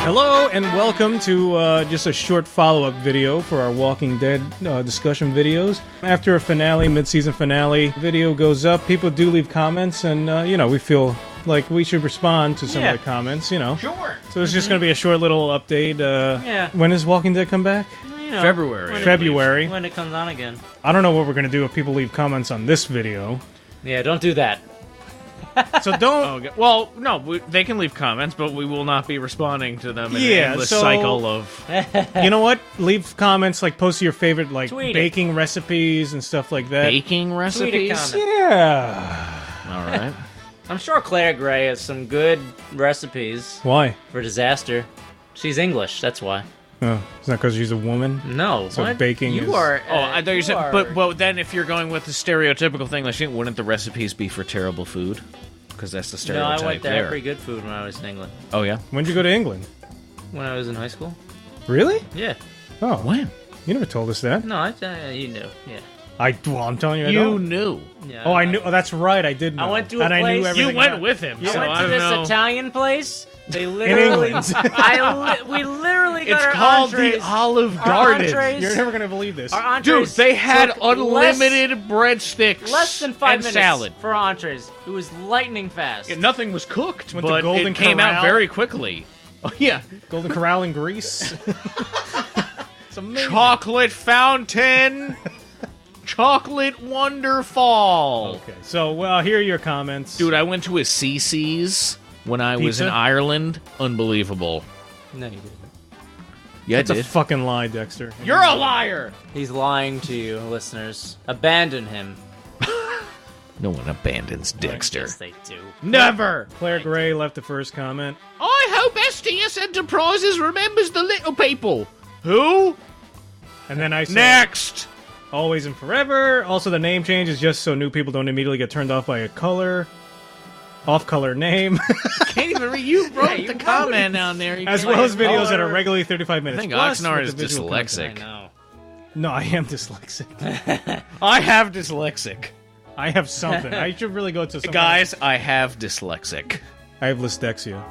Hello and welcome to just a short follow-up video for our Walking Dead discussion videos. After a finale, mid-season finale, video goes up, people do leave comments, and we feel like we should respond to some of the comments, Sure. So it's just going to be a short little update. When does Walking Dead come back? February. When it comes on again. I don't know what we're going to do if people leave comments on this video. Yeah, don't do that. So don't... Okay. Well, no, they can leave comments, but we will not be responding to them in an endless so- cycle of... You know what? Leave comments, like post your favorite Tweet it. baking recipes and stuff like that. Baking recipes? comment. Yeah. All right. I'm sure Claire Gray has some good recipes Why? for disaster. She's English, that's why. Oh, it's not because she's a woman? No, So what? baking you is- are. Oh, I thought you said... are- But then if you're going with the stereotypical thing, like, wouldn't the recipes be for terrible food? Because that's the No, I stereotype went there pretty good food when I was in England. Oh, yeah? When'd you go to England? When I was in high school? Really? Yeah. Oh, When? you never told us that. No, you knew. Yeah. I'm telling you, I You don't. knew. Yeah. Oh, I knew. Oh, that's right. I did know. I went to a and I knew place- everything You went about- with him, Yeah. so I went I to don't this know. Italian place. They literally... England. we literally got It's our called entrees. the Olive Our Garden. entrees- You're never gonna believe this. Our Dude, entrees they had took unlimited breadsticks less than 5 and minutes salad. for entrees. It was lightning fast. Yeah, nothing was cooked, Went to but Golden it came out Corral. very quickly. Oh, yeah. Golden Corral in Greece. It's amazing. Chocolate fountain. Chocolate wonderfall. Okay, so here are your comments, Dude, I went to a CC's when I was in Pizza? Ireland. Unbelievable. No, you didn't. Yeah, That's I a did. fucking lie, Dexter. You're a liar. He's lying to you, listeners. Abandon him. No one abandons Dexter. Yes, they do. Never. Claire Gray left the first comment. I hope STS Enterprises remembers the little people. Who? And then I said, Next. always and forever. Also, the name change is just so new people don't immediately get turned off by a off-color name, Can't even read. You wrote you the wrote comment down there. You as can't well as read. videos that are regularly 35 I minutes. think plus Oxnard with is the visual dyslexic. I know. No, I am dyslexic. I have dyslexic. I have something. I should really go to some Guys, I have dyslexic. I have dysdexia.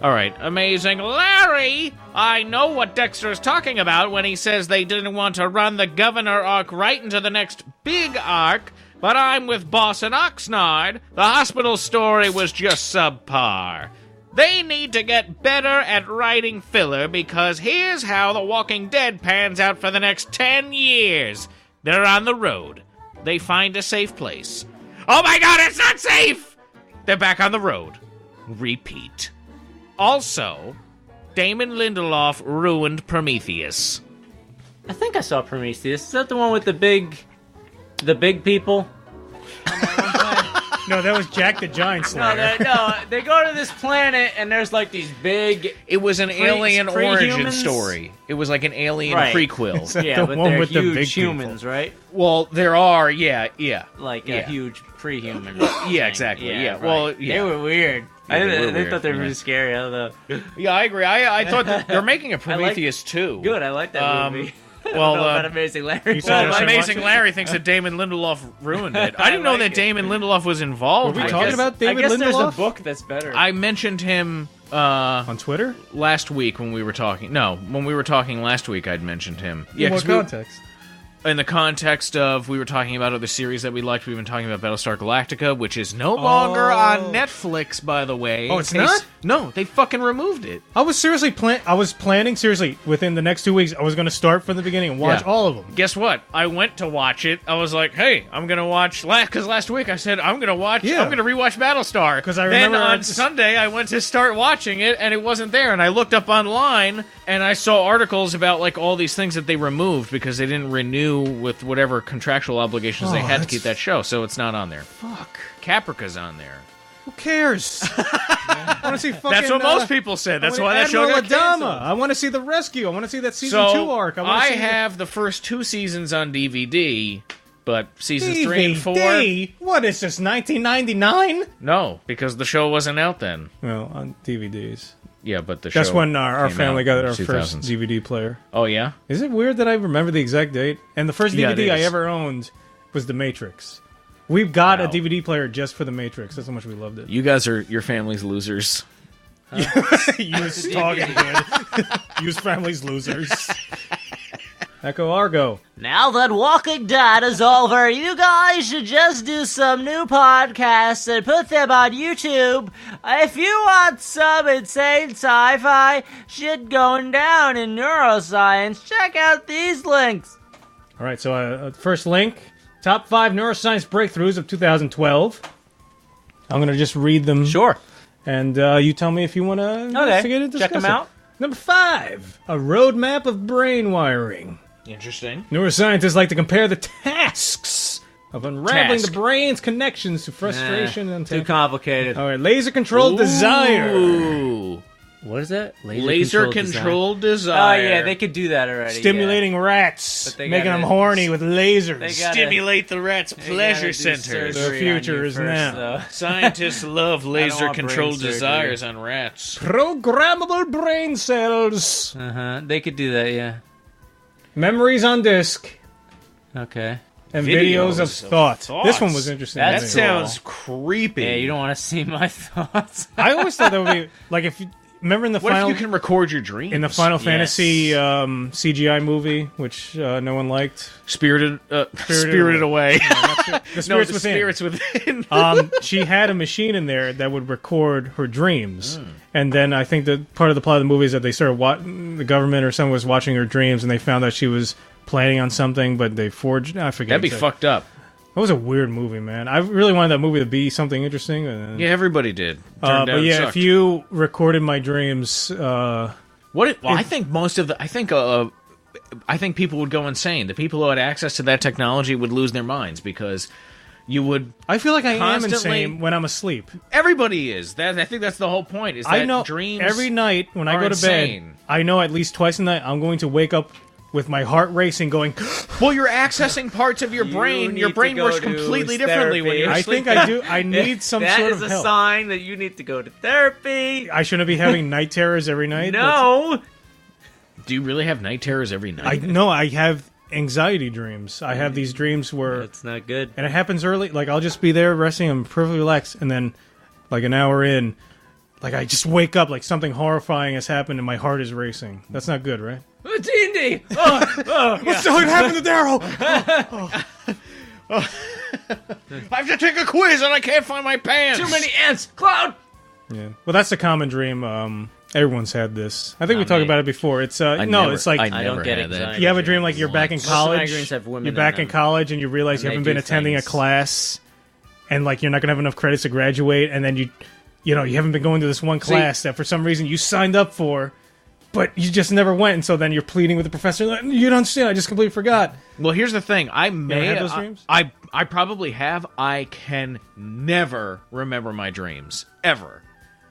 All right, amazing. Larry! I know what Dexter is talking about when he says they didn't want to run the governor arc right into the next big arc, but I'm with Boss and Oxnard. The hospital story was just subpar. They need to get better at writing filler because here's how The Walking Dead pans out for the next 10 years. They're on the road. They find a safe place. Oh my god, it's not safe! They're back on the road. Repeat. Also, Damon Lindelof ruined Prometheus. I think I saw Prometheus. Is that the one with the big people? No, that was Jack the Giant Slayer. No, they go to this planet and there's like these big. It was an alien origin pre-humans? story. It was like an alien Right. prequel. that Yeah, the but one they're with the huge big people? humans, right? Well, there are, yeah. Like a Yeah. huge pre-human. Yeah, thing. exactly, yeah. right. Well, yeah. They were weird. Yeah, they were I weird, thought they were yeah. really scary. I don't know. Yeah, I agree. I thought that they're making a Prometheus too. Good, I like that movie. I don't well, know about Amazing Larry. you said Well, I should Amazing watch it. Larry thinks that Damon Lindelof ruined it. I didn't know like that it. Damon Lindelof was involved. Were we with talking it. about David I guess there's a Lindelof? book that's better. I mentioned him On Twitter? last week when we were talking. No, when we were talking last week, I'd mentioned him. In what 'cause we- context? in the context of we were talking about other series that we liked. We've been talking about Battlestar Galactica, which is no longer on Netflix, by the way. Oh, in it's case- not? No, they fucking removed it. I was seriously planning seriously within the next 2 weeks. I was going to start from the beginning and watch Yeah. all of them. Guess what? I went to watch it. I was like, "Hey, I'm gonna watch." Because last week I said I'm gonna watch. Yeah. I'm gonna rewatch Battlestar. 'Cause I remember Then I on just- Sunday I went to start watching it and it wasn't there. And I looked up online and I saw articles about like all these things that they removed because they didn't renew with whatever contractual obligations they Oh, had to that's- keep that show. So it's not on there. Fuck. Caprica's on there. Who cares? I want to see fucking... That's what most people said. That's why that show got Admiral Adama. canceled. I want to see the rescue. I want to see that season 2 arc. I, wanna see have the first 2 seasons on DVD, but the seasons 3 and 4... DVD? What is this, 1999? No, because the show wasn't out then. Well, on DVDs. Yeah, but the show... That's when our came family out got in our 2000s. first DVD player. Oh, yeah? Is it weird that I remember the exact date? And the first Yeah, it DVD I is. ever owned was The Matrix. We've got a Wow. DVD player just for The Matrix. That's how much we loved it. You guys are... Your family's losers. Use talking good. Use families losers. Echo Argo. Now that Walking Dead is over, you guys should just do some new podcasts and put them on YouTube. If you want some insane sci-fi shit going down in neuroscience, check out these links. All right, so first link, top 5 neuroscience breakthroughs of 2012. I'm going to just read them. Sure. And you tell me if you want to investigate it. Check them out. Number 5, a roadmap of brain wiring. Interesting. Neuroscientists like to compare the tasks of unraveling the brain's connections to frustration and Too complicated. All right, laser-controlled desire. Ooh. What is that? Laser-controlled desire. Oh, yeah, they could do that already. Stimulating rats, making them horny with lasers. Stimulate the rats' pleasure centers. The future is now. Though. Scientists love laser-controlled desires on rats. Programmable brain cells. They could do that, yeah. Memories on disk. Okay. And videos of thought. thoughts. This one was interesting. That to me. sounds creepy. Yeah, you don't want to see my thoughts. I always thought that would be like if you remember in the What final if you can record your dreams? in the Final Yes. Fantasy CGI movie, which no one liked. Spirited Away. The Spirits Within. Spirits Within. She had a machine in there that would record her dreams, and then I think that part of the plot of the movie is that they started the government or someone was watching her dreams, and they found out she was planning on something, but they forged. I forget. That'd be fucked up. That was a weird movie, man. I really wanted that movie to be something interesting. Yeah, everybody did. Turned out but it yeah, sucked. if you recorded my dreams, I think most of the, I think people would go insane. The people who had access to that technology would lose their minds because you would. I feel like I am constantly- insane when I'm asleep. Everybody is. I think that's the whole point. Is that I know dreams every night when I are go to insane. bed, I know at least twice a night I'm going to wake up with my heart racing, going. Well, you're accessing parts of your brain. Your brain works completely differently when you're I asleep. think I do. I need some sort of That is a help. sign that you need to go to therapy. I shouldn't be having night terrors every night. No. Do you really have night terrors every night? I have anxiety dreams. I have these dreams where, That's not good. and it happens early. Like I'll just be there resting, I'm perfectly relaxed, and then, like an hour in, like I just wake up, like something horrifying has happened, and my heart is racing. That's not good, right? D&D. What's what happened to Daryl? I have to take a quiz and I can't find my pants. Too many ants. Cloud. Yeah. Well, that's a common dream. Everyone's had this. I think we Not talked me. about it before. It's I no, never- it's like I don't never get had that. anxiety. you have a dream like you're back in Most of my college. dreams have women You're back in in them. college and you realize you And haven't they been do attending a things. class, and like you're not gonna have enough credits to graduate, and then you haven't been going to this one class that for some reason you signed up for, but you just never went, and so then you're pleading with the professor. Like, you don't understand. I just completely forgot. Well, here's the thing. I may have those dreams? I probably have. I can never remember my dreams ever.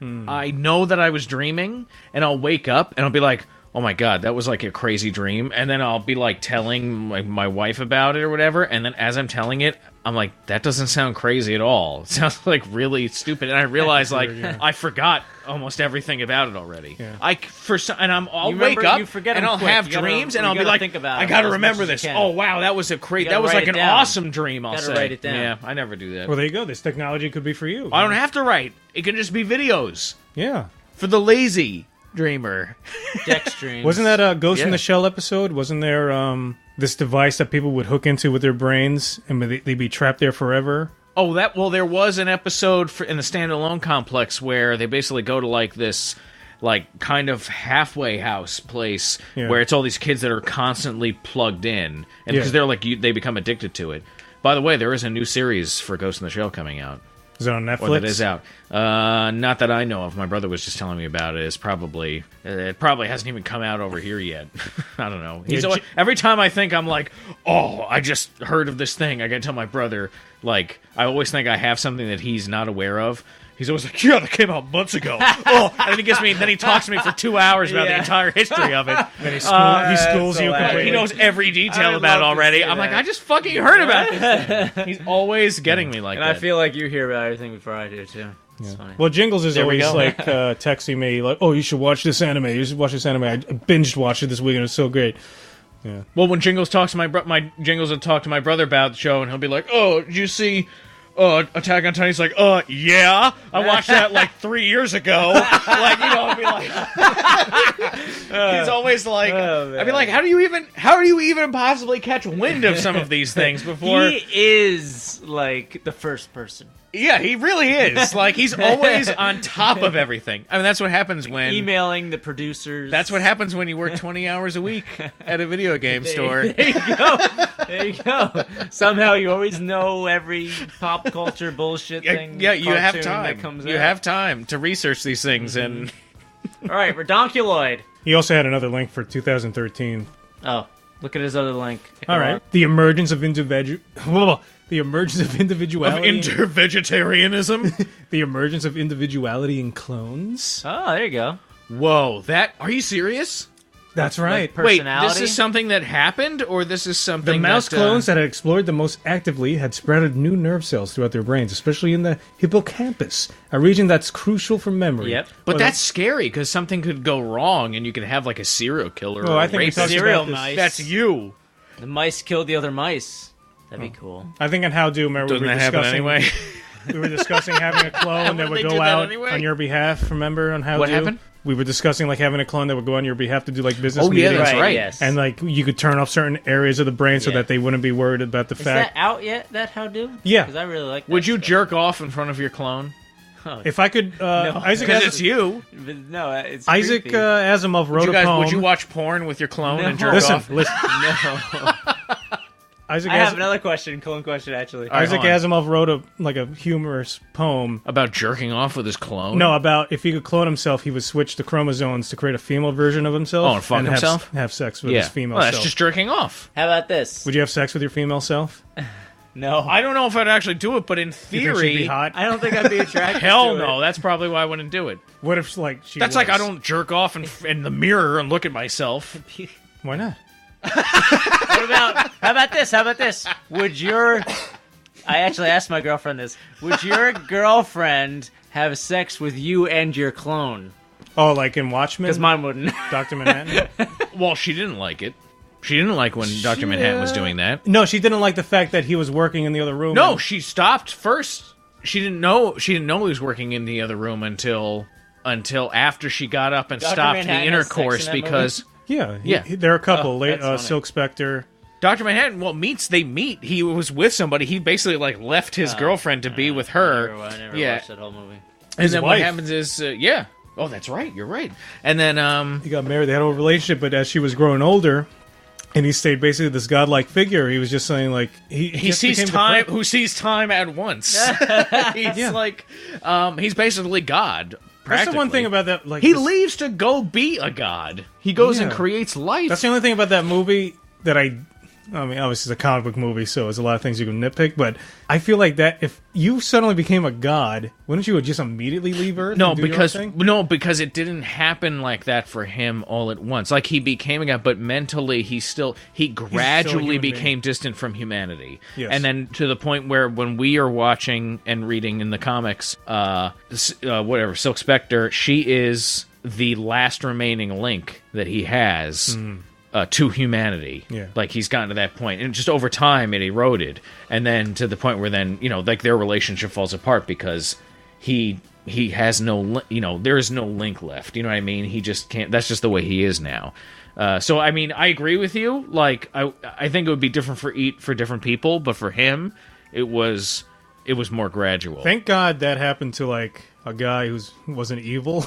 I know that I was dreaming, and I'll wake up and I'll be like, "Oh my god, that was like a crazy dream," and then I'll be like telling my wife about it or whatever, and then as I'm telling it, I'm like, "That doesn't sound crazy at all. It sounds like really stupid," and I realize like I forgot almost everything about it already. Yeah. I'll You wake remember- up you forget and them I'll quick. have You gotta- dreams, and you I'll be gotta like, think about "I it got to as remember much as this. you can. Oh wow, that was a You gotta that was write like it an down. awesome dream." I'll Gotta say. write it down. Yeah, I never do that. Well, there you go. This technology could be for you. I don't have to write. It can just be videos Yeah. for the lazy dreamer. Dex dreams. Wasn't that a Ghost in Yeah. the Shell episode? Wasn't there this device that people would hook into with their brains and they'd be trapped there forever? Oh, there was an episode in the Standalone Complex where they basically go to like this like kind of halfway house place where it's all these kids that are constantly plugged in, and because they're like they become addicted to it. By the way, there is a new series for Ghost in the Shell coming out. Is it on Netflix? Or that is out. Not that I know of. My brother was just telling me about it. It probably hasn't even come out over here yet. I don't know. Every time I think I'm like, oh, I just heard of this thing, I gotta tell my brother. Like, I always think I have something that he's not aware of. He's always like, yeah, that came out months ago. Oh, and then he talks to me for 2 hours about the entire history of it. Then he schools so you loud. completely. He knows every detail I'd about it love to already. see I'm like, that. I just fucking heard about this. He's always getting me like And that. I feel like you hear about everything before I do too. It's funny. Well, Jingles is There we always go. like texting me like, "Oh, you should watch this anime. You should watch this anime." I binged watched it this weekend. It was so great. Well, when Jingles talks to my Jingles will talk to my brother about the show, and he'll be like, "Oh, did you see Attack on Titan's like, yeah, I watched that like 3 years ago. Like, I'd be like, he's always like, I'd be like, how do you even possibly catch wind of some of these things before? He is like the first person. Yeah, he really is. Like, he's always on top of everything. I mean, that's what happens when... Emailing the producers. That's what happens when you work 20 hours a week at a video game store. There you go. There you go. Somehow you always know every pop culture bullshit thing. Yeah, you have cartoon time. That comes You out. have time to research these things. And All right, Redonkuloid. He also had another link for 2013. Oh, look at his other link. All right. The emergence of the emergence of individuality. intervegetarianism. The emergence of individuality in clones. Oh, there you go. Whoa, are you serious? That's right. Like Wait, personality? this is something that happened, or this is something The mouse that, clones that had explored the most actively had sprouted new nerve cells throughout their brains, especially in the hippocampus, a region that's crucial for memory. Yep. But Well, that's scary, because something could go wrong, and you could have, like, a serial killer Well, or I a think we rapist. talked Serial about this. mice. That's you. The mice killed the other mice. That'd be cool. I think on How Do, remember Doesn't we were that happen discussing anyway? we were discussing having a clone that Wouldn't would they go do that out anyway? on your behalf. Remember on How What Do? happened? We were discussing like having a clone that would go on your behalf to do like business Oh, yeah, meetings. that's right. Yes. And like you could turn off certain areas of the brain so Yeah. that they wouldn't be worried about the Is fact. that out yet, that How Do? Yeah. Because I really like that Would you stuff. jerk off in front of your clone? If I could, Isaac, Because it's you. But no, it's Isaac creepy. Asimov wrote a poem. Would you watch porn with your clone and jerk Listen, off? listen. No. Isaac, I have another question, clone question, actually. right, Isaac hold on. Asimov wrote a humorous poem. About jerking off with his clone? No, about if he could clone himself, he would switch the chromosomes to create a female version of himself. Oh, and fuck himself? Have sex with Yeah. his female Well, that's self. just jerking off. How about this? Would you have sex with your female self? No. I don't know if I'd actually do it, but in You think she'd theory... be hot? I don't think I'd be attracted Hell to no. it. That's probably why I wouldn't do it. What if like she? That's was? like I don't jerk off in the mirror and look at myself. Why not? What about, how about this? How about this? Would your... I actually asked my girlfriend this. Would your girlfriend have sex with you and your clone? Oh, like in Watchmen, Because mine wouldn't. Dr. Manhattan. Well, she didn't like it. She didn't like when Dr. Manhattan was doing that. No, she didn't like the fact that he was working in the other room. No, and- she stopped first. She didn't know he was working in the other room until after she got up and Dr. stopped the Manhattan has sex intercourse in that because yeah, they're a couple. that's funny. Silk Spectre. Dr. Manhattan, they meet. He was with somebody. He basically like left his girlfriend to be with her. I never yeah. watched that whole movie. And His then wife. what happens is yeah. Oh, that's right. You're right. And then He got married. They had a relationship, but as she was growing older, and he stayed basically this godlike figure. He was just saying like he just sees became time. the Who sees time at once? He's Yeah. like, he's basically God. That's the one practically. thing about that. Like He this- leaves to go be a god. He goes and Yeah. creates life. That's the only thing about that movie that I mean, obviously it's a comic book movie, so there's a lot of things you can nitpick, but I feel like that if you suddenly became a god, wouldn't you just immediately leave Earth? No, and do your own thing? because it didn't happen like that for him all at once. Like he became a god, but mentally he gradually human became being. distant from humanity. Yes. And then to the point where when we are watching and reading in the comics, whatever, Silk Spectre, she is the last remaining link that he has. To humanity. Yeah. Like he's gotten to that point. And just over time it eroded. And then to the point where then, like their relationship falls apart because he has no, there is no link left. You know what I mean? He just can't, that's just the way he is now. So, I mean, I agree with you. Like, I think it would be different for different people, but for him, it was more gradual. Thank God that happened to like a guy who wasn't evil.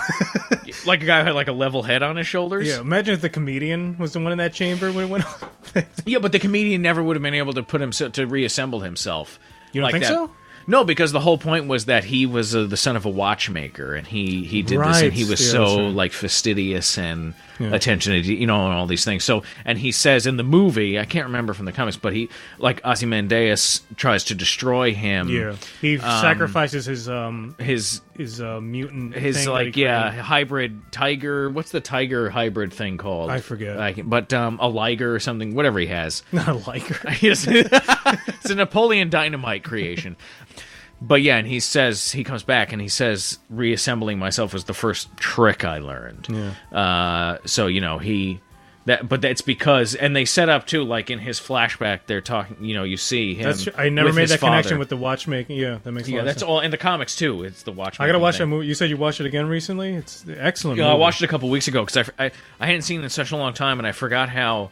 Like a guy who had like a level head on his shoulders. Yeah, imagine if the comedian was the one in that chamber when it went off. Yeah, but the comedian never would have been able to put himself to reassemble himself. You don't like think that. so? No, because the whole point was that he was the son of a watchmaker, and he did this, Right. and he was Yeah, so that's right. like fastidious and attention to and all these things. So, and he says in the movie, I can't remember from the comics, but he like Ozymandias tries to destroy him. Yeah, he sacrifices his mutant. His thing that like he created. hybrid tiger. What's the tiger hybrid thing called? I forget. But a liger or something. Whatever he has. Not a liker. It's a Napoleon Dynamite creation. But yeah, and he comes back and he says, reassembling myself was the first trick I learned. Yeah. So, he But that's because, and they set up too, like in his flashback, they're talking. You see him. I never with made his that connection father. with the watchmaking. Yeah, that makes a lot of that's sense. all in the comics too. It's the watchmaking. I gotta watch thing. that movie. You said you watched it again recently. It's an excellent. I movie. watched it a couple weeks ago because I hadn't seen it in such a long time, and I forgot how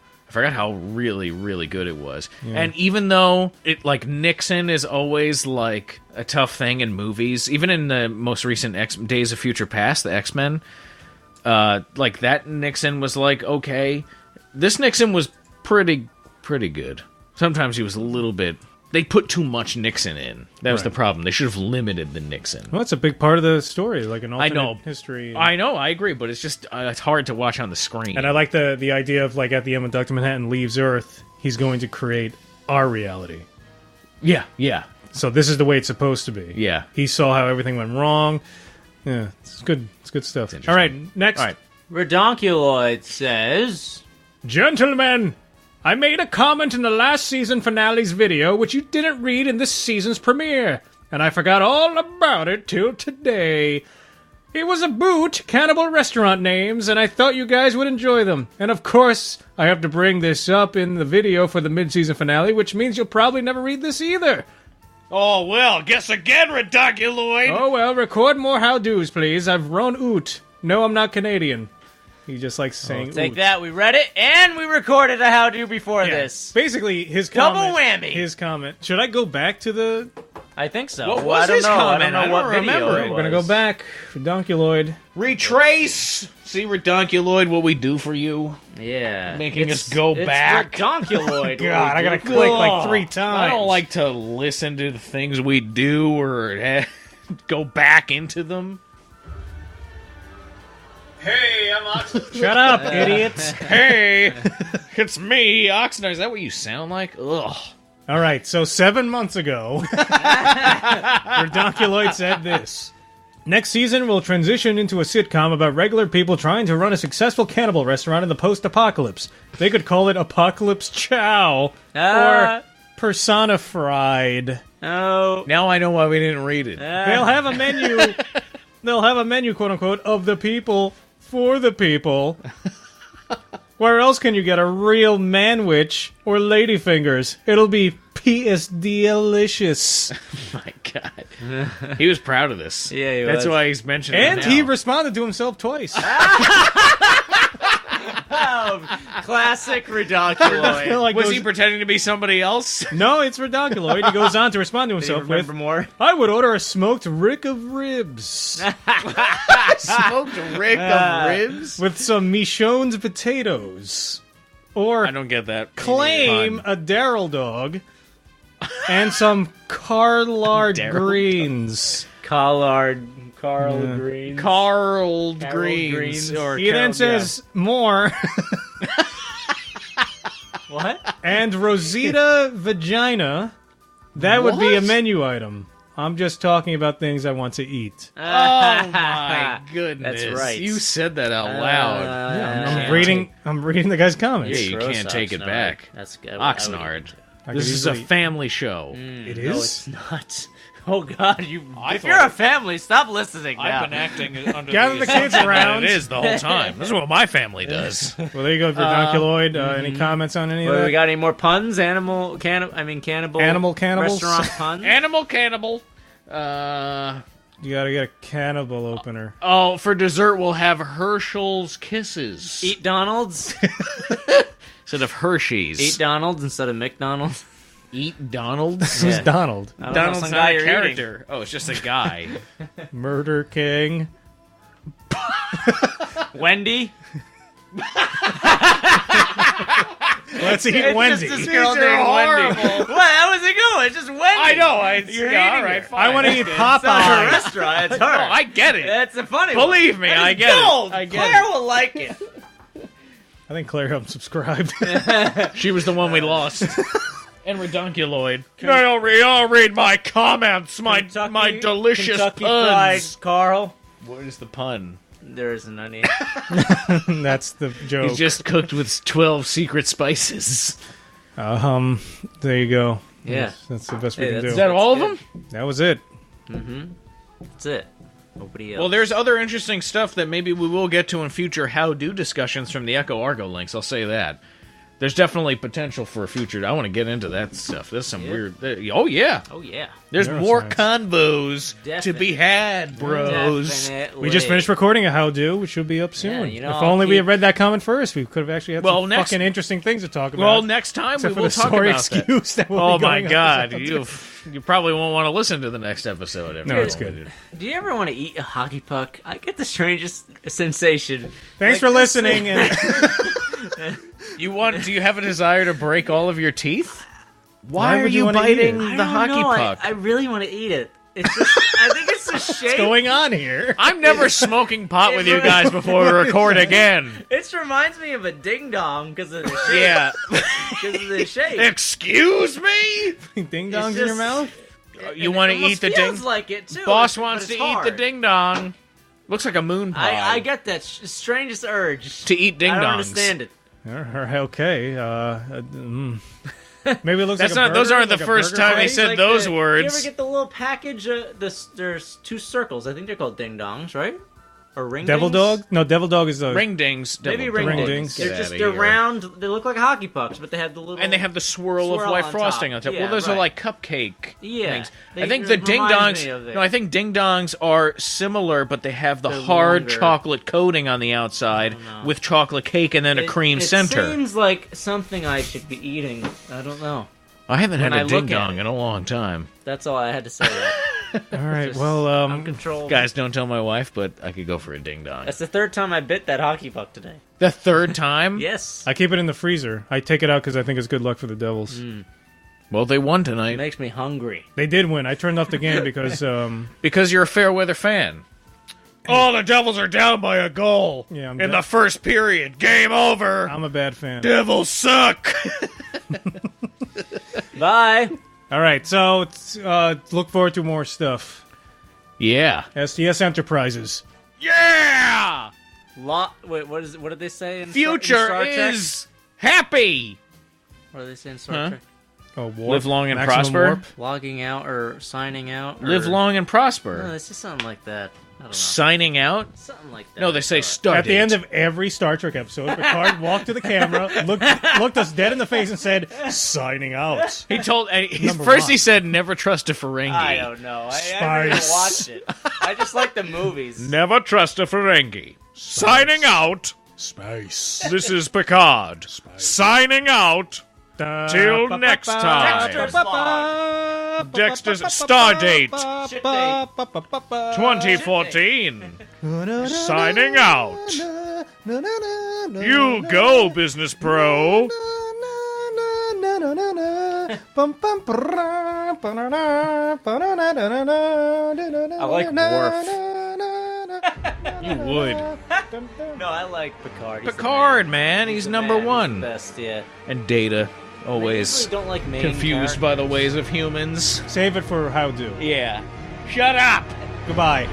really, really good it was. Yeah. And even though it like Nixon is always like a tough thing in movies, even in the most recent Days of Future Past, the X-Men, like that Nixon was like okay. This Nixon was pretty good. Sometimes he was a little bit. They put too much Nixon in. That was the problem. They should have limited the Nixon. Well, it's a big part of the story, like an alternate I know history. I know, I agree, but it's just it's hard to watch on the screen. And I like the idea of like at the end when Dr. Manhattan leaves Earth, he's going to create our reality. Yeah. So this is the way it's supposed to be. Yeah. He saw how everything went wrong. Yeah, it's good. It's good stuff. All right, next. All right. Redonkuloid says, Gentlemen, I made a comment in the last season finale's video which you didn't read in this season's premiere, and I forgot all about it till today. It was about Cannibal Restaurant names, and I thought you guys would enjoy them. And of course, I have to bring this up in the video for the mid-season finale, which means you'll probably never read this either. Oh, well, guess again, Redonkuloid. Oh well, record more how-dos, please. I've run oot. No, I'm not Canadian. He just likes saying take oot. that, we read it, and we recorded a how-do before Yeah. this. Basically, his Double comment... whammy. His comment... Should I go back to the... I think so. What Well, I was don't his know. comment? I don't know I what don't video remember. it We're gonna go was. back for Donkuloid. Retrace. See, Redonkuloid, what we do for you. Yeah. Making us go back. Redonkuloid. God, I gotta click like 3 times. I don't like to listen to the things we do or go back into them. Hey, I'm Oxnard. Shut up, idiots. Hey, it's me, Oxnard. Is that what you sound like? Ugh. All right, so 7 months ago, Redonkuloid said this. Next season, we'll transition into a sitcom about regular people trying to run a successful cannibal restaurant in the post-apocalypse. They could call it Apocalypse Chow or Personified. Oh. Now I know why we didn't read it. They'll have a menu. They'll have a menu, quote unquote, of the people for the people. Where else can you get a real manwich or ladyfingers? It'll be PS-delicious. Oh my God. He was proud of this. Yeah, he That's was. why he's mentioning And it he now. responded to himself twice. Classic Redonkuloid. Like Was goes- he pretending to be somebody else? No, it's Redonkuloid. He goes on to respond to himself with, Remember more? I would order a smoked rick of ribs Smoked rick of ribs? with some Michonne's potatoes. Or I don't get that. claim pun. a Daryl dog and some Carlard Daryl greens. Carl Yeah. Green. Carl Carol Greens. Greens. Or He then says more What? and Rosita vagina. That would be a What? menu item. I'm just talking about things I want to eat. Oh my goodness. That's right. You said that out loud. I'm reading the guy's comments. Yeah, you can't take it back. That's good. Oxnard. I could This is a easily- family show. It No, is? it's not. Oh God, you! I if thought you're a it- family, stop listening now. I've been acting under Gather the kids assumption around. that it is the whole time. This is what my family does. Well, there you go, Redonkuloid. Any comments on any of Well, that? we got any more puns? Cannibal. Animal cannibals? Restaurant puns. Animal cannibal. You gotta get a cannibal opener. Oh, for dessert we'll have Herschel's Kisses Eat Donald's. instead of Hershey's. Eat Donald's instead of McDonald's. Eat Donald's. Who's Yeah. Donald? I don't know, Donald's some not guy a you're character. Oh, it's just a guy. Murder King. eating. Wendy. Let's eat It's Wendy. just this girl These are named Wendy. horrible. What? How was it going? It's just Wendy. I know. You're yeah, eating all right, her. fine. I want to eat It's not her Popeye. restaurant. It's her. No, I get it. That's a funny one. Believe me, That I is get it. gold. I get Claire it. will like it. I think Claire unsubscribed. She was the one we lost. And Redonkuloid. I'll read my comments, my delicious Kentucky puns. Fried Carl. What is the pun? There isn't any. That's the joke. He's just cooked with 12 secret spices. There you go. Yeah. That's the best we Hey, can do. Is that all of them? That was it. That's it. Nobody else. Well, there's other interesting stuff that maybe we will get to in future how-do discussions from the Echo Argo links. I'll say that. There's definitely potential for a future. I want to get into that stuff. There's some weird... Oh, yeah. Oh, yeah. There's Neuroscience. more convos to be had, bros. Definitely. We just finished recording a How Do, which should be up soon. Yeah, you know, if I'll only we keep- had read that comment first, we could have actually had some next- fucking interesting things to talk about. Well, next time except we for will the talk sorry about that. excuse that will Oh, be my going on God. this You probably won't want to listen to the next episode. After No, it's all. good. Do you ever want to eat a hockey puck? I get the strangest sensation. Thanks Like, for listening. And Do you have a desire to break all of your teeth? Why Why are would you you wanna eat it? biting I the don't hockey know. puck? I really want to eat it. It's just, I think it's the shape. what's going on here? I'm never smoking pot with you guys before we record again. It reminds me of a ding dong because of the shape. Yeah. Because of the shape. Excuse me? Ding dongs in your just- mouth? You want to It almost eat the ding? feels like it too. Boss but wants it's to eat the hard. ding dong. Looks like a moon pie. I get that strangest urge to eat ding I dongs. don't understand it. Okay. Maybe it looks That's like a not. Those burger, aren't the like a first burger time they place? said Like those You words. ever get the little package? There's two circles. I think they're called ding dongs, right? Or ring Devil dings? dog? No, devil dog is the Ring dings. Maybe devil ring Ring dings. dings. Get They're outta here. round. They look like hockey pucks, but they have the little. And they have the swirl of Swirl white on frosting top. on top. Yeah, well, those are right. like cupcake Yeah. things. They- I think it the ding reminds dongs. me of it. No, I think ding dongs are similar, but they have the They're hard longer. chocolate coating on the outside know. with chocolate cake and then a cream it center. Seems like something I should be eating. I don't know. I haven't had when a I ding look at dong it. in a long time. That's all I had to say. All right. Just Well, uncontrolled. Guys, don't tell my wife, but I could go for a ding dong. That's the third time I bit that hockey puck today. The third time? Yes. I keep it in the freezer. I take it out because I think it's good luck for the Devils. Well, they won It tonight makes me hungry. They did win. I turned off the game because because you're a fair weather fan. Oh, the Devils are down by a goal Yeah, I'm in da- the first period. Game over. I'm a bad fan. Devils suck. Bye. All right. So look forward to more stuff. Yeah. STS Enterprises. Yeah. Wait, what is? What did they say in Future Star Trek? is happy. What did they say in Star Huh? Trek? Oh, warp. Live long and Maximum prosper. warp. Logging out or signing out? Or... Live long and prosper. No, it's just something like that. I don't know. Signing out? Something like that. No, they say start. At the end of every Star Trek episode, Picard walked to the camera, looked us dead in the face, and said, "Signing out." He told. Number First, one. he said, "Never trust a Ferengi." I don't know. I never even Spice. watched it. I just like the movies. Never trust a Ferengi. Signing out. Space. This is Picard. Signing out. Till next time. Dexter's Log. Dexter's Stardate Shit date. 2014. Signing out. You go, business pro. I like Worf. You would. No, I like Picard. He's the Picard, man. man. He's the number man. He's one. the best, yeah. And Data, I always usually don't like main confused by the ways of humans. Save it for how do. Yeah. Shut up. Goodbye.